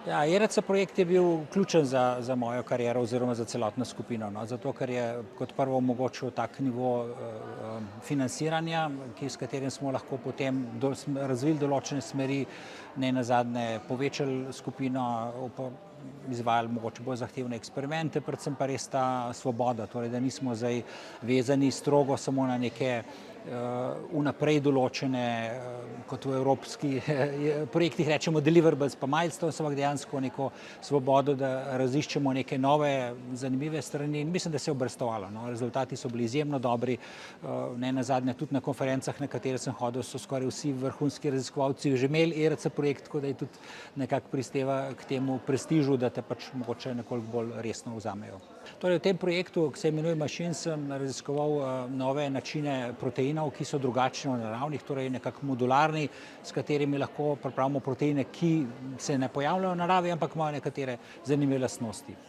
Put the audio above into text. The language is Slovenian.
Ja, ERC projekt je bil ključen za mojo kariero oziroma za celotno skupino, no, zato ker je kot prvo omogočil tak nivo financiranja, s katerim smo lahko potem razvili določene smeri, nenazadnje povečali skupino, izvajali mogoče bolj zahtevne eksperimente, predvsem pa res ta svoboda, torej da nismo zdaj vezani strogo samo na neke vnaprej določene, kot v evropskih projektih rečemo deliverables pa milestones, ampak dejansko neko svobodo, da raziščemo neke nove, zanimive strani in mislim, da se je obrestovalo, no. Rezultati so bili izjemno dobri, nenazadnje tudi na konferencah, na katere sem hodil, so skoraj vsi vrhunski raziskovalci že imeli ERC projekt, tako da je tudi nekako prispeva k temu prestižu, da te pač mogoče nekoliko bolj resno vzamejo. Torej v tem projektu, ki se imenuje Machine, sem raziskoval nove načine proteinov, ki so drugačni od naravnih, torej nekako modularni, s katerimi lahko pripravimo proteine, ki se ne pojavljajo v naravi, ampak imajo nekatere zanimive lastnosti.